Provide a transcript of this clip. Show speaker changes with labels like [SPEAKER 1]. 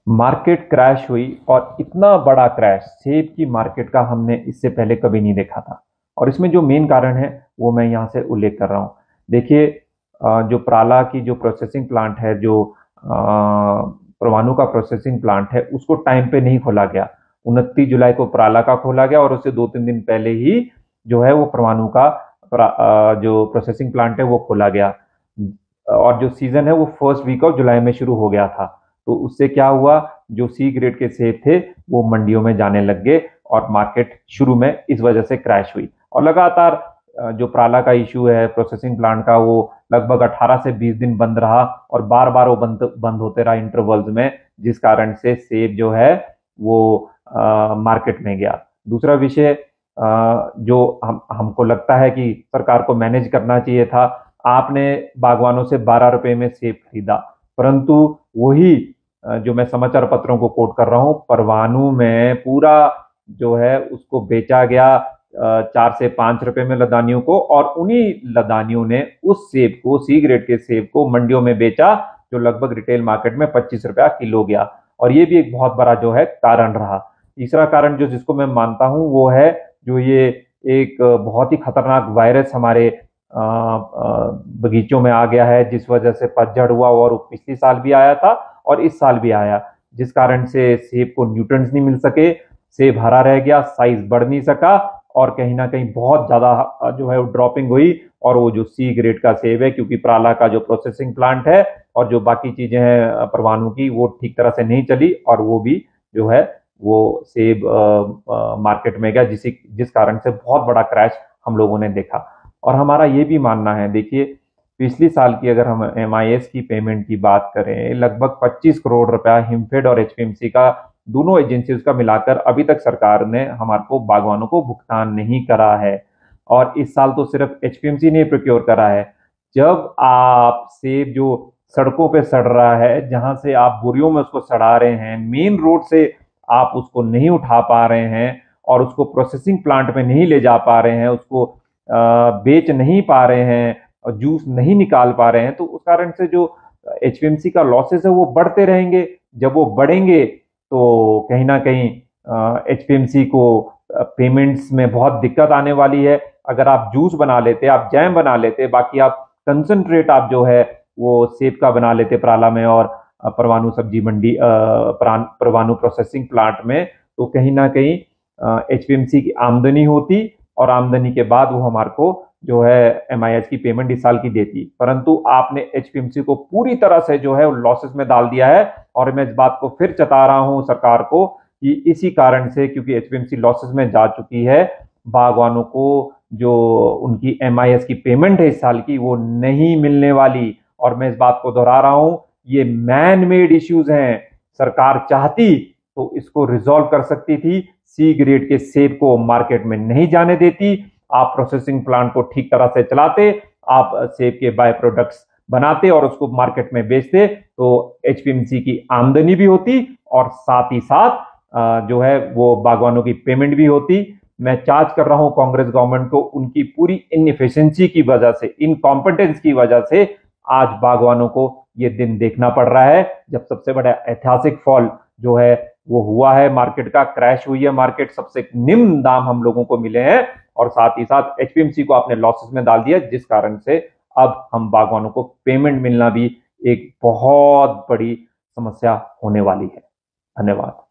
[SPEAKER 1] Market crash हुई और इतना बड़ा क्रैश सेब की मार्केट का हमने इससे पहले कभी नहीं देखा था। और इसमें जो मेन कारण है वो मैं यहाँ से उल्लेख कर रहा हूँ। देखिए, जो प्राला की जो प्रोसेसिंग प्लांट है, जो परमाणु का प्रोसेसिंग प्लांट है, उसको टाइम पे नहीं खोला गया। 29 जुलाई को प्राला का खोला गया और उससे 2-3 दिन पहले ही जो है वो परमाणु का जो प्रोसेसिंग प्लांट है वो खोला गया। और जो सीजन है वो फर्स्ट वीक ऑफ जुलाई में शुरू हो गया था। तो उससे क्या हुआ, जो सी ग्रेड के सेब थे वो मंडियों में जाने लग गए और मार्केट शुरू में इस वजह से क्रैश हुई। और लगातार जो प्राला का इशू है प्रोसेसिंग प्लांट का, वो लगभग 18 से 20 दिन बंद रहा और बार बार वो बंद होते रहा इंटरवल्स में, जिस कारण से सेब जो है वो मार्केट में गया। दूसरा विषय जो हमको लगता है कि सरकार को मैनेज करना चाहिए था। आपने बागवानों से 12 रुपए में सेब खरीदा, परंतु वही जो मैं समाचार पत्रों को कोट कर रहा हूं, परवाणु में पूरा जो है उसको बेचा गया 4 से 5 रुपए में लदानियों को, और उन्हीं लदानियों ने उस सेब को, सी ग्रेड के सेब को मंडियों में बेचा, जो लगभग रिटेल मार्केट में 25 रुपया किलो गया। और ये भी एक बहुत बड़ा जो है कारण रहा। तीसरा कारण जो जिसको मैं मानता हूं वो है जो ये एक बहुत ही खतरनाक वायरस हमारे बगीचों में आ गया है, जिस वजह से पतझड़ हुआ और पिछली साल भी आया था और इस साल भी आया, जिस कारण से सेब को न्यूट्रिएंट्स नहीं मिल सके, सेब हरा रह गया, साइज बढ़ नहीं सका और कहीं ना कहीं बहुत ज्यादा जो है ड्रॉपिंग हुई। और वो जो सी ग्रेड का सेब है, क्योंकि प्राला का जो प्रोसेसिंग प्लांट है और जो बाकी चीजें हैं परवाणु की, वो ठीक तरह से नहीं चली और वो भी जो है वो सेब मार्केट में गया, जिस कारण से बहुत बड़ा क्रैश हम लोगों ने देखा। और हमारा ये भी मानना है, देखिए पिछली साल की अगर हम एमआईएस की पेमेंट की बात करें, लगभग 25 करोड़ रुपया हिमफेड और एचपीएमसी का, दोनों एजेंसीज का मिलाकर अभी तक सरकार ने हमारे को बागवानों को भुगतान नहीं करा है। और इस साल तो सिर्फ एचपीएमसी ने प्रोक्योर करा है। जब आप सेब जो सड़कों पे सड़ रहा है, जहां से आप बोरियों में उसको सड़ा रहे हैं, मेन रोड से आप उसको नहीं उठा पा रहे हैं और उसको प्रोसेसिंग प्लांट में नहीं ले जा पा रहे हैं, उसको बेच नहीं पा रहे हैं और जूस नहीं निकाल पा रहे हैं, तो उस कारण से जो एचपीएमसी का लॉसेस है वो बढ़ते रहेंगे। जब वो बढ़ेंगे तो कहीं ना कहीं एचपीएमसी को पेमेंट्स में बहुत दिक्कत आने वाली है। अगर आप जूस बना लेते, आप जैम बना लेते, बाकी आप कंसंट्रेट आप जो है वो सेब का बना लेते प्राला में और परवाणु सब्जी मंडी, परवाणु प्रोसेसिंग प्लांट में, तो कहीं ना कहीं एचपीएमसी की आमदनी होती और आमदनी के बाद वो हमारे को जो है एमआईएस की पेमेंट इस साल की देती। परंतु आपने एचपीएमसी को पूरी तरह से जो है लॉसेस में डाल दिया है। और मैं इस बात को फिर चता रहा हूं सरकार को कि इसी कारण से, क्योंकि एचपीएमसी लॉसेस में जा चुकी है, बागवानों को जो उनकी एमआईएस की पेमेंट है इस साल की, वो नहीं मिलने वाली। और मैं इस बात को दोहरा रहा हूं, ये मैन मेड इश्यूज हैं। सरकार चाहती तो इसको रिजॉल्व कर सकती थी, सी ग्रेड के सेब को मार्केट में नहीं जाने देती, आप प्रोसेसिंग प्लांट को ठीक तरह से चलाते, आप सेब के बाय प्रोडक्ट्स बनाते और उसको मार्केट में बेचते, तो एचपीएमसी की आमदनी भी होती और साथ ही साथ जो है वो बागवानों की पेमेंट भी होती। मैं चार्ज कर रहा हूं कांग्रेस गवर्नमेंट को, उनकी पूरी इनएफिशिएंसी की वजह से, इनकॉम्पिटेंस की वजह से आज बागवानों को ये दिन देखना पड़ रहा है, जब सबसे बड़ा ऐतिहासिक फॉल जो है वो हुआ है, मार्केट का क्रैश हुई है, मार्केट सबसे निम्न दाम हम लोगों को मिले हैं और साथ ही साथ एचपीएमसी को आपने लॉसेस में डाल दिया, जिस कारण से अब हम बागवानों को पेमेंट मिलना भी एक बहुत बड़ी समस्या होने वाली है। धन्यवाद।